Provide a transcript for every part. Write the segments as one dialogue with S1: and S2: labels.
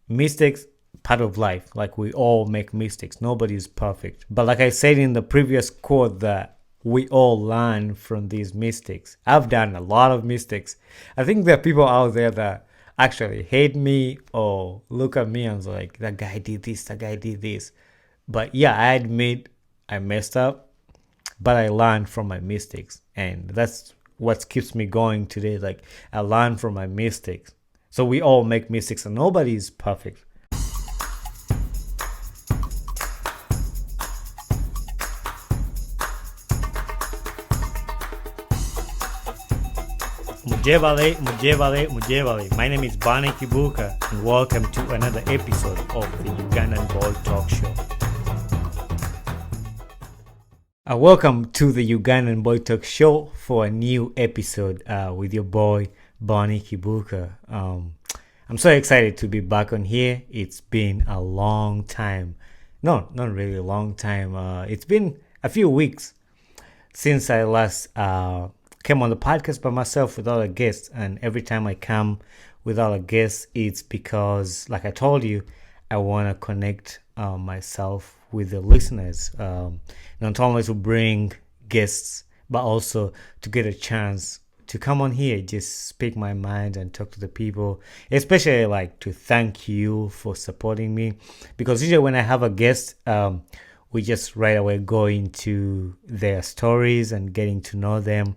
S1: mistakes part of life. Like we all make mistakes. Nobody is perfect. But like I said in the previous quote that we all learn from these mistakes. I've done a lot of mistakes. I think there are people out there that actually hate me or look at me and was like, that guy did this, that guy did this. But yeah, I admit I messed up, but I learned from my mistakes. And that's what keeps me going today. Like I learned from my mistakes. So we all make mistakes and nobody is perfect. Mujevale, Mujevale, Mujevale. My name is Bonny Kibuuka and welcome to another episode of the Ugandan Boy Talk Show. Welcome to the Ugandan Boy Talk Show for a new episode with your boy Bonny Kibuuka. I'm so excited to be back on here. It's been a long time. No, not really a long time. It's been a few weeks since I last came on the podcast by myself without a guest. And every time I come without a guest, it's because, like I told you, I want to connect myself with the listeners. Not only to bring guests, but also to get a chance to come on here, just speak my mind and talk to the people, especially like to thank you for supporting me. Because usually when I have a guest, we just right away go into their stories and getting to know them.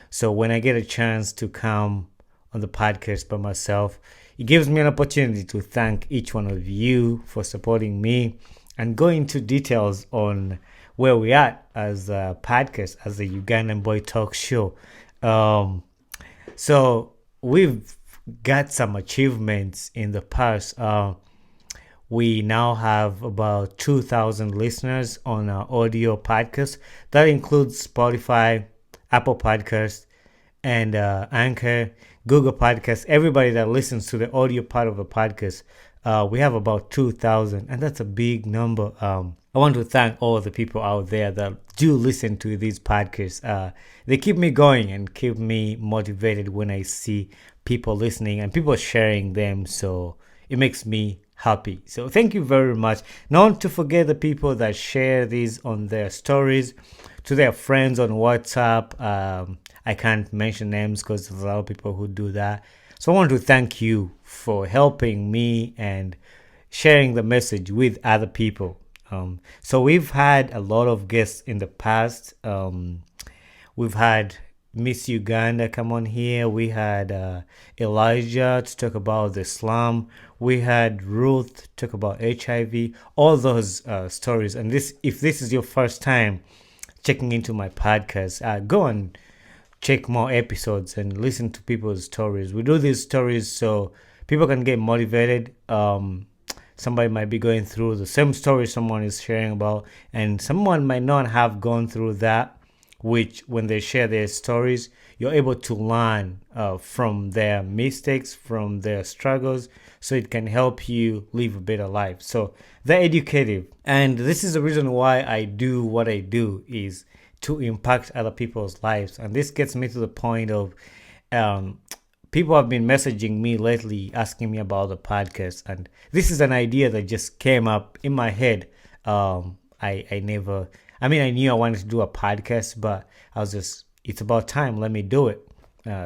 S1: So when I get a chance to come on the podcast by myself, it gives me an opportunity to thank each one of you for supporting me and go into details on where we are as a podcast, as a Ugandan Boy Talk Show. So we've got some achievements in the past. We now have about 2,000 listeners on our audio podcast. That includes Spotify, Apple Podcasts, and Anchor, Google Podcasts. Everybody that listens to the audio part of the podcast, we have about 2,000, and that's a big number. I want to thank all the people out there that do listen to these podcasts. They keep me going and keep me motivated when I see people listening and people sharing them. So it makes me happy. So thank you very much. Not to forget the people that share these on their stories to their friends on WhatsApp. I can't mention names because there's a lot of people who do that. So I want to thank you for helping me and sharing the message with other people. So we've had a lot of guests in the past. We've had Miss Uganda come on here. We had Elijah to talk about the slum. We had Ruth talk about HIV. All those stories. And if this is your first time checking into my podcast, go and check more episodes and listen to people's stories. We do these stories so people can get motivated. Somebody might be going through the same story someone is sharing about, and someone might not have gone through that, which when they share their stories, you're able to learn from their mistakes, from their struggles, so it can help you live a better life. So they're educative. And this is the reason why I do what I do, is to impact other people's lives. And this gets me to the point of people have been messaging me lately asking me about the podcast, and this is an idea that just came up in my head. I knew I wanted to do a podcast, but I was just, it's about time, let me do it.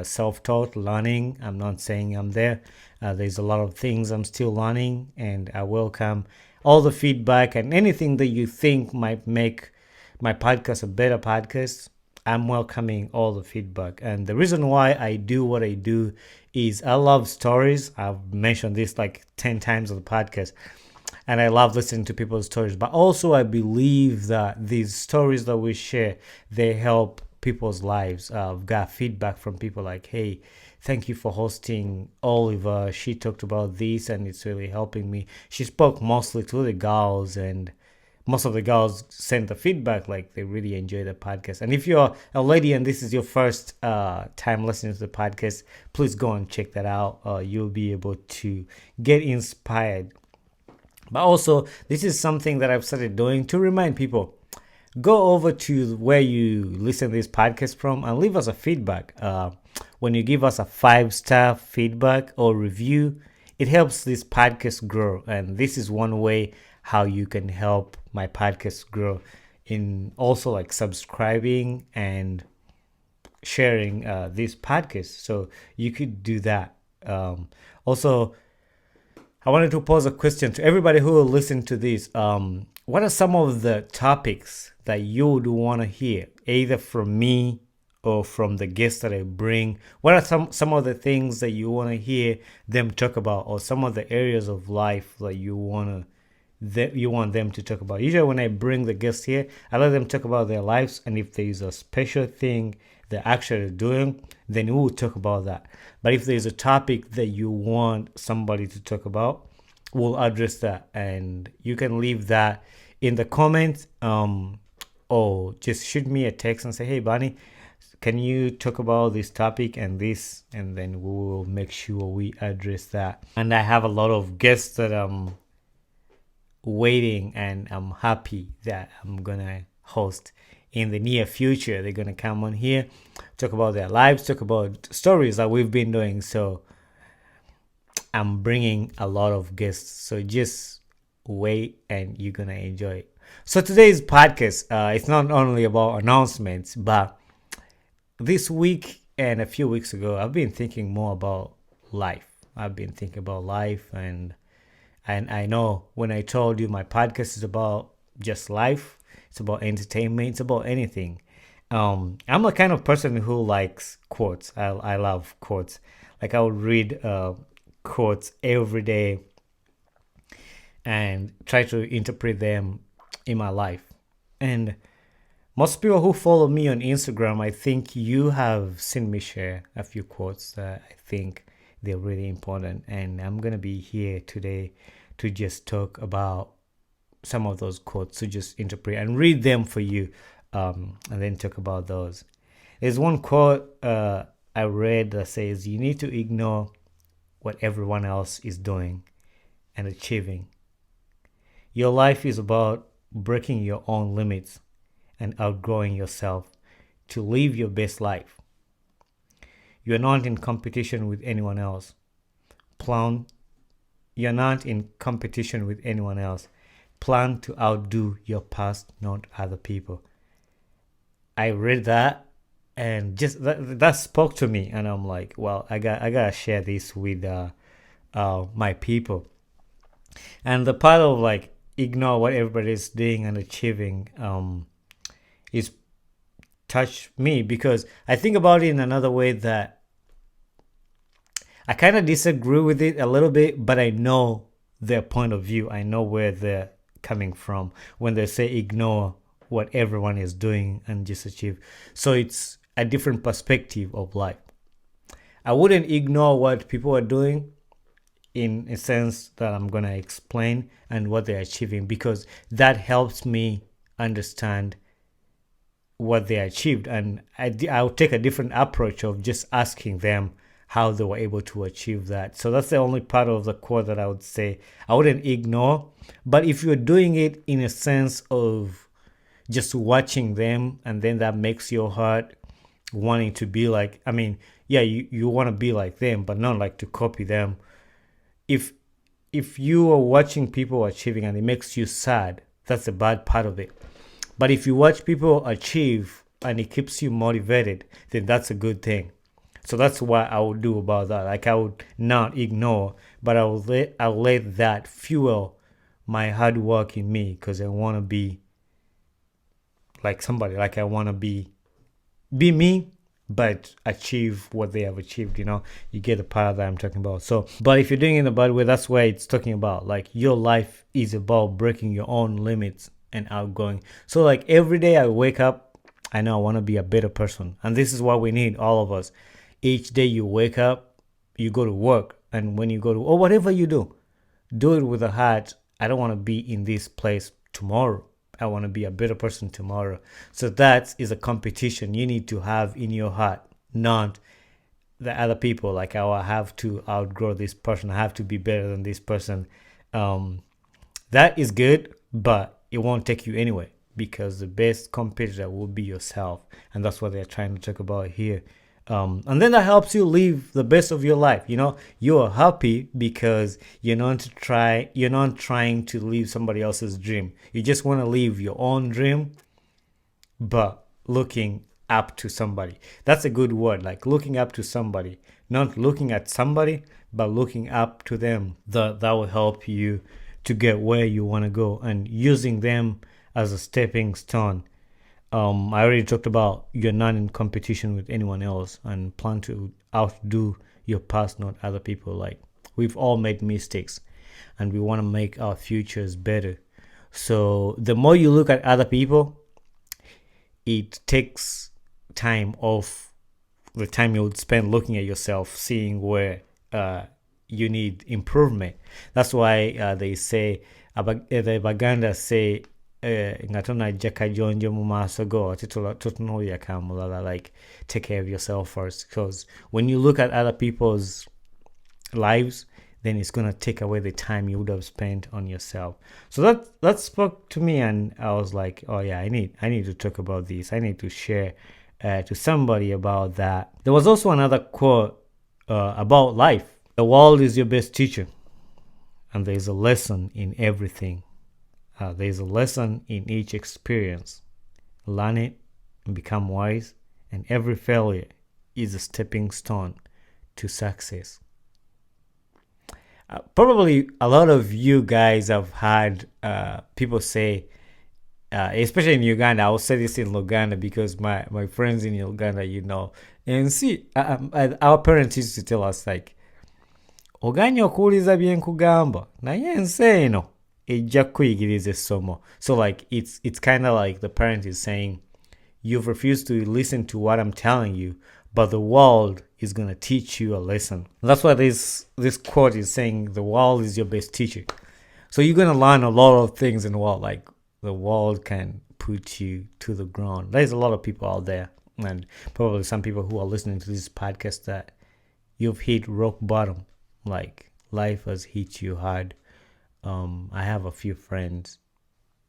S1: Self-taught learning, I'm not saying I'm there. There's a lot of things I'm still learning, and I welcome all the feedback and anything that you think might make my podcast a better podcast. I'm welcoming all the feedback. And the reason why I do what I do is I love stories. I've mentioned this like 10 times on the podcast. And I love listening to people's stories. But also I believe that these stories that we share, they help people's lives. I've got feedback from people like, hey, thank you for hosting Oliver. She talked about this and it's really helping me. She spoke mostly to the girls, and most of the girls sent the feedback like they really enjoy the podcast. And if you're a lady and this is your first time listening to the podcast, please go and check that out. You'll be able to get inspired. But also, this is something that I've started doing to remind people. Go over to where you listen to this podcast from and leave us a feedback. When you give us a 5-star feedback or review, it helps this podcast grow. And this is one way how you can help my podcast grow, in also like subscribing and sharing this podcast. So you could do that. Also, I wanted to pose a question to everybody who will listen to this. What are some of the topics that you would want to hear, either from me or from the guests that I bring? What are some of the things that you want to hear them talk about, or some of the areas of life that you want them to talk about? Usually, when I bring the guests here, I let them talk about their lives, and if there is a special thing they're actually doing, then we will talk about that. But if there's a topic that you want somebody to talk about, we'll address that, and you can leave that in the comments, or just shoot me a text and say, hey Bonny, can you talk about this topic and this, and then we will make sure we address that. And I have a lot of guests that I'm waiting, and I'm happy that I'm gonna host in the near future. They're gonna come on here, talk about their lives, talk about stories that we've been doing. So I'm bringing a lot of guests, so just wait and you're gonna enjoy it. So today's podcast, it's not only about announcements, but this week and a few weeks ago, I've been thinking more about life. I've been thinking about life, and I know when I told you my podcast is about just life, it's about entertainment, it's about anything. I'm a kind of person who likes quotes. I love quotes. Like I would read quotes every day and try to interpret them in my life. And most people who follow me on Instagram, I think you have seen me share a few quotes that I think they're really important. And I'm going to be here today to just talk about some of those quotes, to just interpret and read them for you, and then talk about those. There's one quote I read that says, you need to ignore what everyone else is doing and achieving. Your life is about breaking your own limits and outgrowing yourself to live your best life. You are not in competition with anyone else. You're not in competition with anyone else. Plan to outdo your past, not other people. I read that, and just that spoke to me, and I'm like, well, I gotta share this with my people. And the part of like ignore what everybody's doing and achieving is touched me, because I think about it in another way that I kind of disagree with it a little bit, but I know their point of view. I know where they're coming from when they say ignore what everyone is doing and just achieve. So it's a different perspective of life. I wouldn't ignore what people are doing in a sense that I'm going to explain and what they're achieving, because that helps me understand what they achieved. And I'll take a different approach of just asking them how they were able to achieve that. So that's the only part of the quote that I would say I wouldn't ignore. But if you're doing it in a sense of just watching them, and then that makes your heart wanting to be like, I mean, yeah, you want to be like them, but not like to copy them. If you are watching people achieving and it makes you sad, that's a bad part of it. But if you watch people achieve and it keeps you motivated, then that's a good thing. So that's what I would do about that. Like I would not ignore, but I'll let that fuel my hard work in me, because I want to be like somebody. Like I want to be me, but achieve what they have achieved. You get the part that I'm talking about. So, but if you're doing it in a bad way, that's why it's talking about like your life is about breaking your own limits and outgoing. So like every day I wake up, I know I want to be a better person, and this is what we need, all of us. Each day you wake up, you go to work, and when you go to, or whatever you do it with a heart. I don't want to be in this place tomorrow. I want to be a better person tomorrow. So that is a competition you need to have in your heart, not the other people. Like, oh, I have to outgrow this person. I have to be better than this person. That is good, but it won't take you anywhere, because the best competitor will be yourself. And that's what they're trying to talk about here. And then that helps you live the best of your life. You are happy because you're not trying to live somebody else's dream. You just want to live your own dream, but looking up to somebody. That's a good word, like looking up to somebody, not looking at somebody, but looking up to them. That will help you to get where you want to go, and using them as a stepping stone. I already talked about you're not in competition with anyone else and plan to outdo your past, not other people. Like, we've all made mistakes and we want to make our futures better. So the more you look at other people, it takes time off the time you would spend looking at yourself, seeing where you need improvement. That's why they say, the Baganda say, nga tonajja kajonjo mu maaso go ate totunuulira mulala, like take care of yourself first, because when you look at other people's lives, then it's going to take away the time you would have spent on yourself. So that spoke to me, and I was like, oh yeah, I need to talk about this. I need to share to somebody about that. There was also another quote about life. The world is your best teacher, and there's a lesson in everything. There's a lesson in each experience. Learn it and become wise, and every failure is a stepping stone to success. Probably a lot of you guys have heard people say, especially in Uganda. I will say this in Luganda because my friends in Uganda, and see, our parents used to tell us, like, oganya okuwuliza bye nkugamba naye ensi eno ejja kukuyigiriza essomo. So like it's kind of like the parent is saying, you've refused to listen to what I'm telling you, but the world is going to teach you a lesson. That's why this quote is saying the world is your best teacher. So you're going to learn a lot of things in the world. Like, the world can put you to the ground. There's a lot of people out there, and probably some people who are listening to this podcast, that you've hit rock bottom. Like, life has hit you hard. I have a few friends.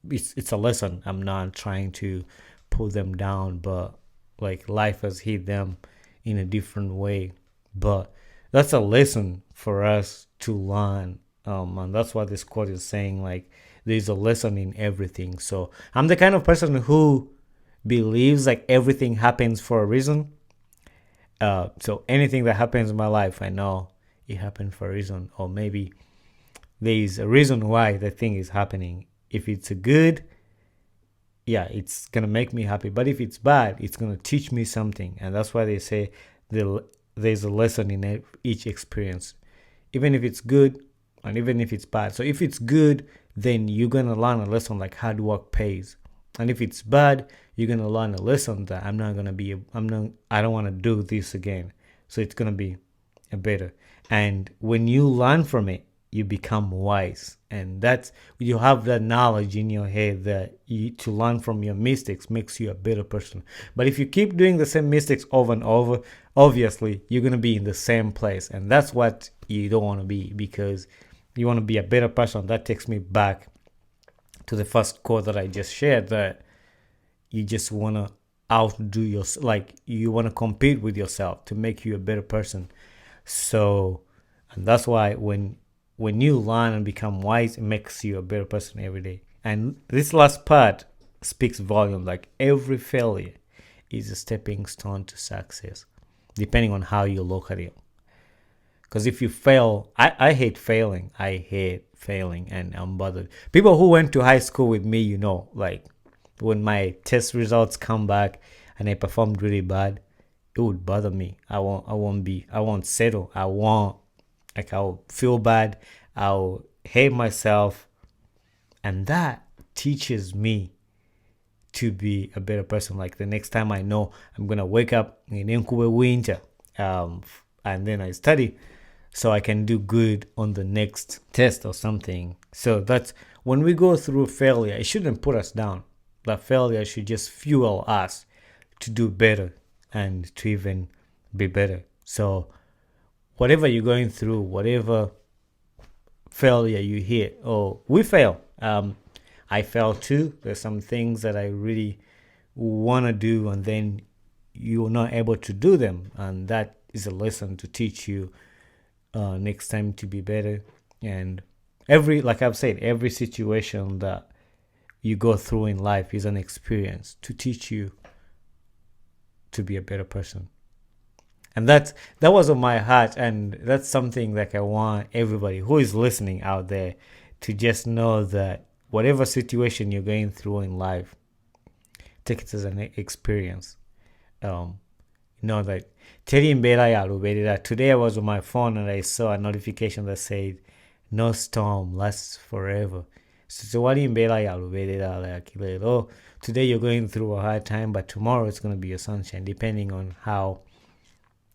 S1: It's a lesson. I'm not trying to pull them down, but like, life has hit them in a different way. But that's a lesson for us to learn. And that's what this quote is saying. Like, there's a lesson in everything. So I'm the kind of person who believes like everything happens for a reason. So anything that happens in my life, I know it happened for a reason, or maybe there is a reason why the thing is happening. If it's a good, yeah, it's gonna make me happy. But if it's bad, it's gonna teach me something. And that's why they say there's a lesson in each experience, even if it's good and even if it's bad. So if it's good, then you're gonna learn a lesson, like hard work pays. And if it's bad, you're gonna learn a lesson that I don't want to do this again. So it's gonna be a better. And when you learn from it, you become wise, and that's, you have that knowledge in your head that to learn from your mistakes makes you a better person. But if you keep doing the same mistakes over and over, obviously you're going to be in the same place, and that's what you don't want to be, because you want to be a better person. That takes me back to the first quote that I just shared, that you just want to outdo yourself, like you want to compete with yourself to make you a better person. So, and that's why when you learn and become wise, it makes you a better person every day. And this last part speaks volume. Like, every failure is a stepping stone to success, depending on how you look at it. Because if you fail, I hate failing. And I'm bothered. People who went to high school with me, like, when my test results come back and I performed really bad, it would bother me. I won't settle. I'll feel bad. I'll hate myself. And that teaches me to be a better person. Like, the next time I know I'm going to wake up in winter, and then I study so I can do good on the next test or something. So that's, when we go through failure, it shouldn't put us down. That failure should just fuel us to do better and to even be better. So whatever you're going through, whatever failure you hit, or we fail. I fail too. There's some things that I really want to do, and then you're not able to do them, and that is a lesson to teach you next time to be better. And like I've said, every situation that you go through in life is an experience to teach you to be a better person. And that was on my heart, and that's something like I want everybody who is listening out there to just know that whatever situation you're going through in life, take it as an experience. um know that teri mbeera yalubeerera. Today I was on my phone and I saw a notification that said no storm lasts forever. So tewali mbeera yalubeerera, like oh, today you're going through a hard time, but tomorrow it's going to be a sunshine, depending on how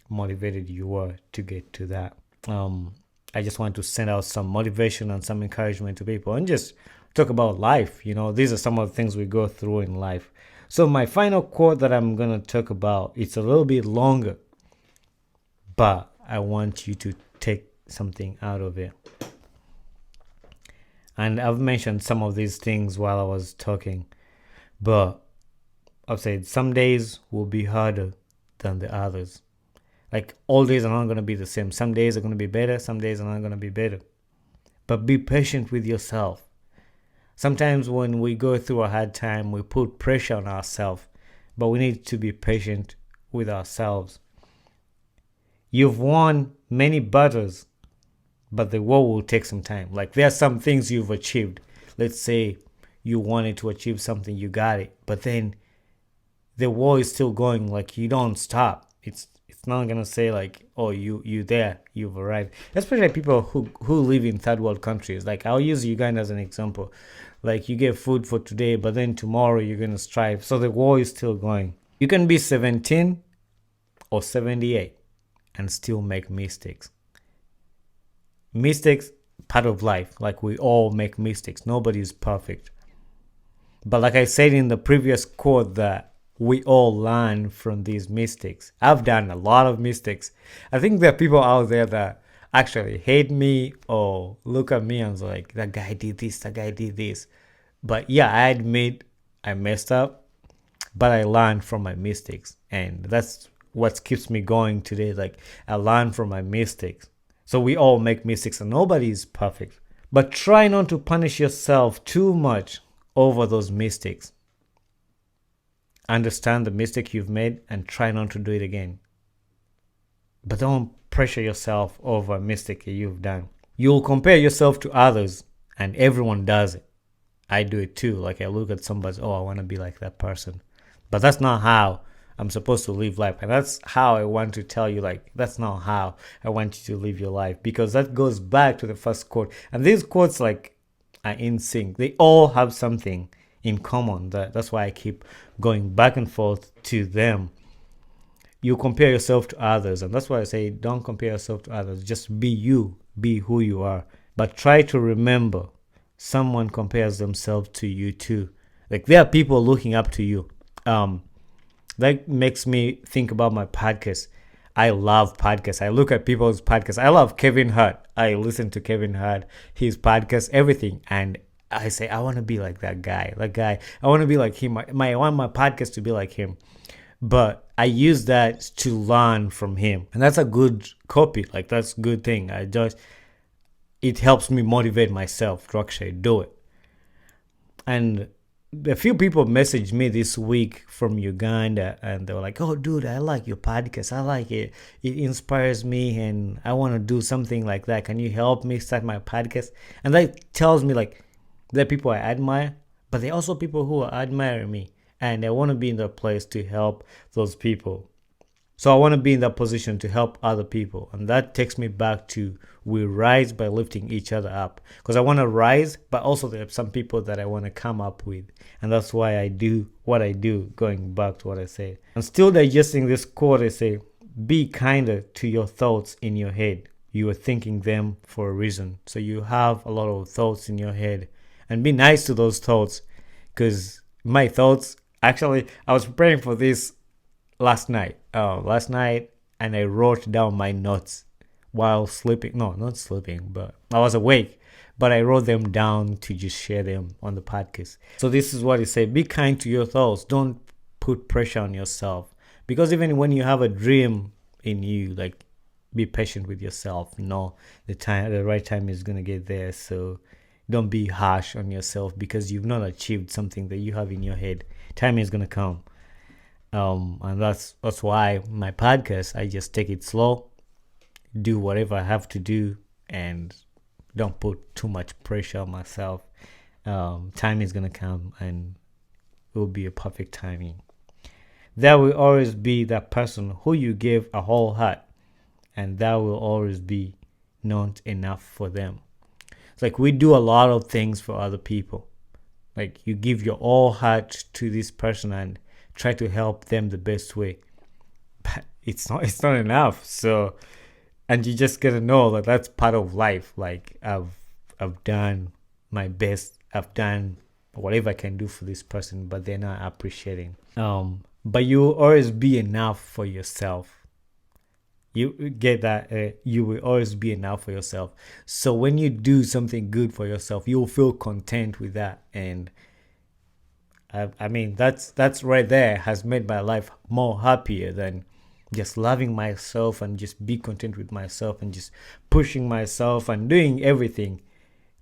S1: motivated you were to get to that. I just want to send out some motivation and some encouragement to people and just talk about life. These are some of the things we go through in life. So my final quote that I'm going to talk about, it's a little bit longer, but I want you to take something out of it. And I've mentioned some of these things while I was talking, but I've said some days will be harder than the others. Like, all days are not going to be the same. Some days are going to be better, some days are not going to be better. But be patient with yourself. Sometimes when we go through a hard time, we put pressure on ourselves, but we need to be patient with ourselves. You've won many battles, but the war will take some time. Like, there are some things you've achieved. Let's say you wanted to achieve something, you got it, but then the war is still going. Like, you don't stop. It's not gonna say like, oh, you've arrived. Especially people who live in third world countries. Like, I'll use Uganda as an example. Like, you get food for today, but then tomorrow you're gonna strive. So the war is still going. You can be 17 or 78 and still make mistakes. Mistakes, part of life. Like, we all make mistakes. Nobody is perfect. But like I said in the previous quote, that we all learn from these mistakes. I've done a lot of mistakes. I think there are people out there that actually hate me or look at me and like, that guy did this, that guy did this. But yeah, I admit I messed up, but I learned from my mistakes. And that's what keeps me going today. Like, I learn from my mistakes. So we all make mistakes and nobody is perfect. But try not to punish yourself too much over those mistakes. Understand the mistake you've made and try not to do it again. But don't pressure yourself over a mistake you've done. You'll compare yourself to others, and everyone does it. I do it too. Like, I look at somebody, oh, I want to be like that person. But that's not how I'm supposed to live life. And that's how I want to tell you, like, that's not how I want you to live your life. Because that goes back to the first quote. And these quotes, like, are in sync. They all have something in common. That's why I keep going back and forth to them. You compare yourself to others, and that's why I say don't compare yourself to others. Just be you, be who you are. But try to remember, someone compares themselves to you too. Like, there are people looking up to you. That makes me think about my podcast. I love podcasts. I look at people's podcasts. I love Kevin Hart. I listen to Kevin Hart, his podcast, everything. And I say, I want to be like that guy. I want to be like him. I want my podcast to be like him. But I use that to learn from him. And that's a good copy. Like, that's a good thing. It helps me motivate myself to actually do it. And a few people messaged me this week from Uganda, and they were like, oh, dude, I like your podcast. I like it. It inspires me, and I want to do something like that. Can you help me start my podcast? And that tells me, like, there are people I admire, but there are also people who are admiring me, and I want to be in that place to help those people. So I want to be in that position to help other people. And that takes me back to, we rise by lifting each other up. Because I want to rise, but also there are some people that I want to come up with. And that's why I do what I do, going back to what I said. And still digesting this quote, I say, be kinder to your thoughts in your head. You are thinking them for a reason. So you have a lot of thoughts in your head. And be nice to those thoughts. Because my thoughts, actually, I was preparing for this last night, and I wrote down my notes while sleeping. No, not sleeping, but I was awake. But I wrote them down to just share them on the podcast. So this is what it said: be kind to your thoughts. Don't put pressure on yourself. Because even when you have a dream in you, like, be patient with yourself. The right time is gonna get there. So don't be harsh on yourself because you've not achieved something that you have in your head. Time is gonna come. And that's why my podcast, I just take it slow, do whatever I have to do, and don't put too much pressure on myself. Time is gonna come, and it will be a perfect timing. There will always be that person who you gave a whole heart, and that will always be not enough for them. It's like we do a lot of things for other people. Like you give your all heart to this person and try to help them the best way, but it's not enough. So, and you just gotta know that that's part of life. Like I've done my best. I've done whatever I can do for this person, but they're not appreciating. But you will always be enough for yourself. You get that? You will always be enough for yourself. So when you do something good for yourself, you'll feel content with that. And I mean, that's right there has made my life more happier than just loving myself and just be content with myself and just pushing myself and doing everything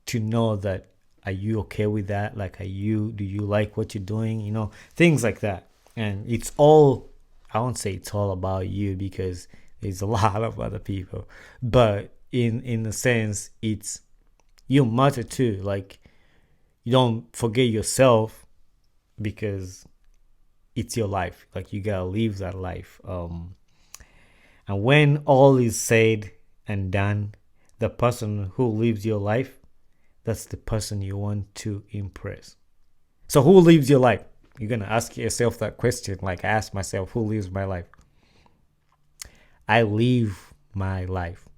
S1: to know that, are you okay with that? Like, do you like what you're doing? Things like that. And it's all, I won't say it's all about you because there's a lot of other people, but in a sense, it's, you matter too. Like, you don't forget yourself because it's your life. Like, you gotta live that life. And when all is said and done, the person who lives your life, that's the person you want to impress. So who lives your life? You're gonna ask yourself that question. Like I ask myself, who lives my life? I live my life.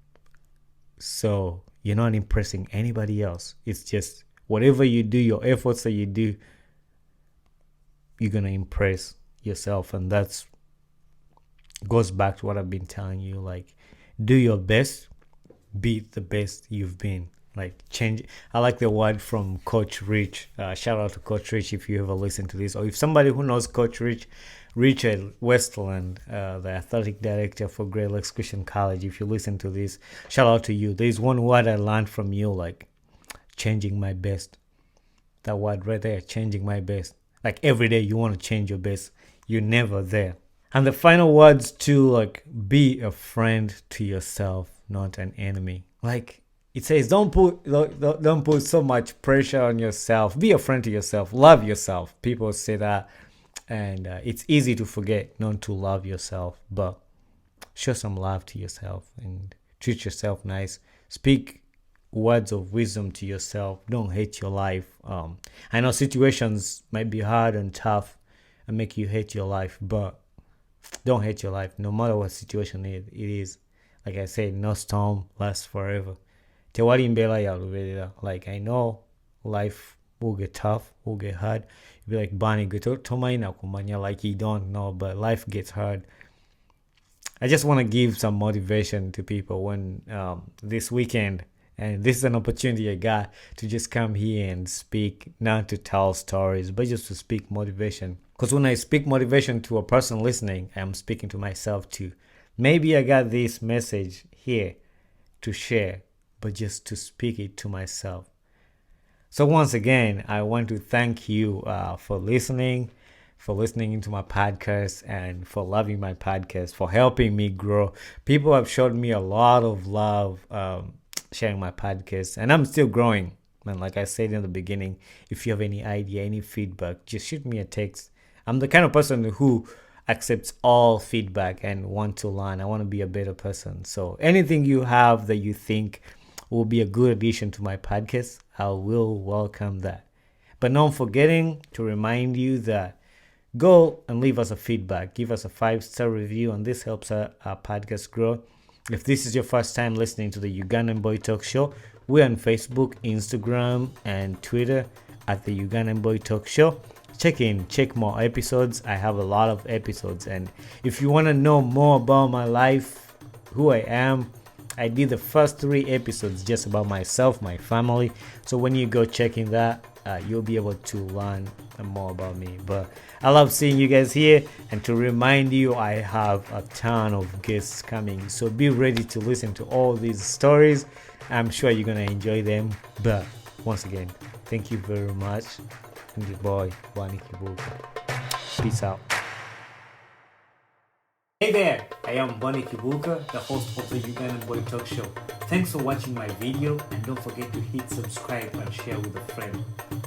S1: So you're not impressing anybody else. It's just whatever you do, your efforts that you do, you're gonna impress yourself. And that's goes back to what I've been telling you. Like, do your best, be the best you've been. Like, change. I like the word from Coach Rich. Shout out to Coach Rich if you ever listen to this, or if somebody who knows Coach Rich, Richard Westland, the athletic director for Great Lakes Christian College. If you listen to this, shout out to you. There's one word I learned from you, like changing my best. That word right there, changing my best. Like every day you want to change your best. You're never there. And the final words to, like, be a friend to yourself, not an enemy. Like, it says, don't put so much pressure on yourself. Be a friend to yourself. Love yourself. People say that, and it's easy to forget not to love yourself. But show some love to yourself and treat yourself nice. Speak words of wisdom to yourself. Don't hate your life. I know situations might be hard and tough and make you hate your life, but don't hate your life. No matter what situation it is. Like I said, no storm lasts forever. Like, I know life will get tough, will get hard. You'll be like, Bonny, like, you don't know, but life gets hard. I just want to give some motivation to people when this weekend, and this is an opportunity I got to just come here and speak, not to tell stories, but just to speak motivation. Because when I speak motivation to a person listening, I'm speaking to myself too. Maybe I got this message here to share, but just to speak it to myself. So once again, I want to thank you for listening into my podcast, and for loving my podcast, for helping me grow. People have showed me a lot of love sharing my podcast, and I'm still growing. And like I said in the beginning, if you have any idea, any feedback, just shoot me a text. I'm the kind of person who accepts all feedback and want to learn. I want to be a better person. So anything you have that you think will be a good addition to my podcast, I will welcome that. But not forgetting to remind you that go and leave us a feedback. Give us a 5-star review, and this helps our podcast grow. If this is your first time listening to the Ugandan Boy Talk Show, we're on Facebook, Instagram, and Twitter at the Ugandan Boy Talk Show. Check more episodes. I have a lot of episodes, and if you want to know more about my life, who I am, I did the first 3 episodes just about myself, my family. So when you go checking that, you'll be able to learn more about me. But I love seeing you guys here, and to remind you, I have a ton of guests coming, so be ready to listen to all these stories. I'm sure you're gonna enjoy them. But once again, thank you very much. I'm your boy Bonny Kibuuka. Peace out. Hey there, I am Bonny Kibuuka, the host of the Ugandan Boy Talk Show. Thanks for watching my video, and don't forget to hit subscribe and share with a friend.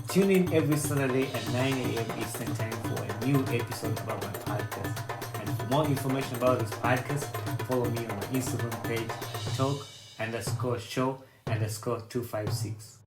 S1: Tune in every Saturday at 9 a.m. Eastern Time for a new episode about my podcast. And for more information about this podcast, follow me on my Instagram page, talk_show_256.